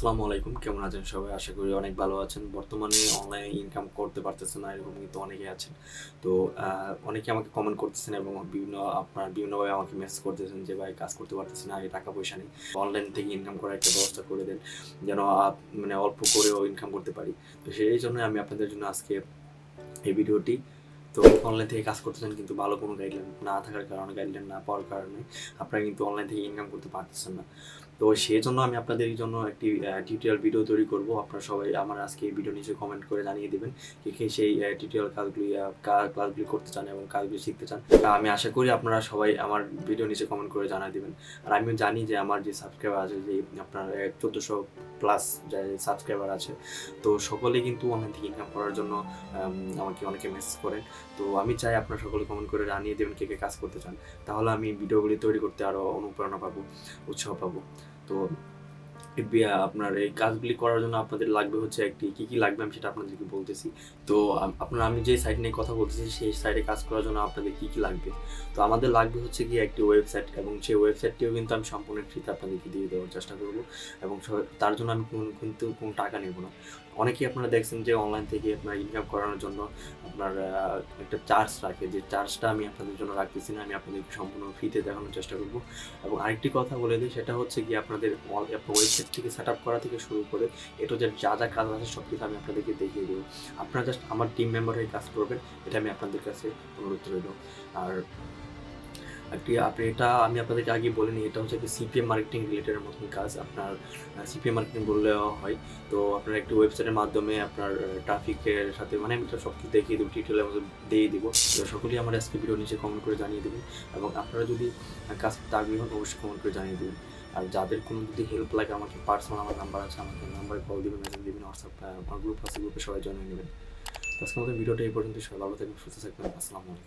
আসসালামু আলাইকুম, কেমন আছেন সবাই? আশা করি অনেক ভালো আছেন। বর্তমানে অনলাইনে ইনকাম করতে পারতেছেন না, এরকম কিন্তু অনেকেই আছেন। তো অনেকে আমাকে কমেন্ট করতেছেন এবং বিভিন্নভাবে আমাকে মেসেজ করতেছেন যে ভাই কাজ করতে পারতেছি না, এই টাকা পয়সা নেই, অনলাইন থেকে ইনকাম করার একটা ব্যবস্থা করে দেন যেন মানে অল্প করেও ইনকাম করতে পারি। তো সেই জন্য আমি আপনাদের জন্য আজকে এই ভিডিওটি। তো অনলাইন থেকে কাজ করতেছেন কিন্তু ভালো কোনো গাইডলাইন না থাকার কারণে, গাইডলাইন না পাওয়ার কারণে আপনারা কিন্তু অনলাইন থেকে ইনকাম করতে পারতেছেন না। তো সেই জন্য আমি আপনাদের জন্য একটি টিউটোরিয়াল ভিডিও তৈরি করব। আপনারা সবাই আমার আজকে এই ভিডিও নিচে কমেন্ট করে জানিয়ে দেবেন কে সেই টিউটোরিয়াল ক্লাসগুলি করতে চান এবং কাজগুলি শিখতে চান। আমি আশা করি আপনারা সবাই আমার ভিডিও নিচে কমেন্ট করে জানিয়ে দেবেন। আর আমিও জানি যে আমার যে সাবস্ক্রাইবার আছে, যে আপনার 1400 প্লাস যে সাবস্ক্রাইবার আছে, তো সকলে কিন্তু অনলাইন থেকে ইনকাম করার জন্য আমাকে অনেকে মেসেজ করেন। তো আমি চাই আপনারা সকলে কমেন্ট করে জানিয়ে দেবেন কে কাজ করতে চান, তাহলে আমি ভিডিওগুলি তৈরি করতে আরও অনুপ্রেরণা পাবো, উৎসাহ পাবো। তো আপনার এই কাজগুলি করার জন্য আপনাদের লাগবে হচ্ছে কী লাগবে আমি সেটা আপনাদেরকে বলতেছি। তো আমি যে সাইট নিয়ে কথা বলতেছি সেই সাইটে কাজ করার জন্য আপনাদের কী লাগবে। তো আমাদের লাগবে হচ্ছে কি একটি ওয়েবসাইট, এবং সেই ওয়েবসাইটটিও কিন্তু আমি সম্পূর্ণ ফ্রিতে আপনাদেরকে দিয়ে দেওয়ার চেষ্টা করব, এবং তার জন্য আমি কিন্তু কোনো টাকা নেব না। অনেকেই আপনারা দেখছেন যে অনলাইন থেকে আপনার ইনকাম করানোর জন্য আপনার একটা চার্জ রাখে, যে চার্জটা আমি আপনাদের জন্য রাখতেছি না, আমি আপনাদেরকে সম্পূর্ণ ফ্রিতে দেখানোর চেষ্টা করব। এবং আরেকটি কথা বলে দিই, সেটা হচ্ছে কি আপনাদের ওয়েবসাইট থেকে সেট আপ করা থেকে শুরু করে এটা যা কাজ আছে সব কিছু আমি আপনাদেরকে দেখিয়ে দেবো। আপনারা জাস্ট আমার টিম মেম্বার হয়ে কাজ করবেন, এটা আমি আপনাদের কাছে অনুরোধ রইল। আর এটা আমি আপনাদেরকে আগে বলিনি, এটা হচ্ছে কি সিপিএ মার্কেটিং রিলেটেডের মতন কাজ। আপনার সিপিএ মার্কেটিং বললেও হয়। তো আপনার একটি ওয়েবসাইটের মাধ্যমে আপনার ট্রাফিকের সাথে মানে আমি সব কিছু দেখিয়ে দেবো, টিউটোরিয়ালের মধ্যে দিয়ে দিব। তো সকলেই আমার আজকে ভিডিও নিচে কমেন্ট করে জানিয়ে দেবেন, এবং আপনারা যদি কাজ করতে আগ্রহী হন অবশ্যই কমেন্ট করে জানিয়ে দেবেন। আর যাদের কোনো যদি হেল্প লাগে আমাকে পার্সোনাল আমার নাম্বার আছে, আমাকে নাম্বারে কল দেবেন, মেসেজ দেবেন, হোয়াটসঅ্যাপ আমার গ্রুপ আছে, গ্রুপে সবাই জয়েন হয়ে নেবেন। তো আজকে আমাদের ভিডিওটা এই পর্যন্ত। সবাই ভালো থাকবেন, সুস্থ থাকবেন। আসসালামু আলাইকুম।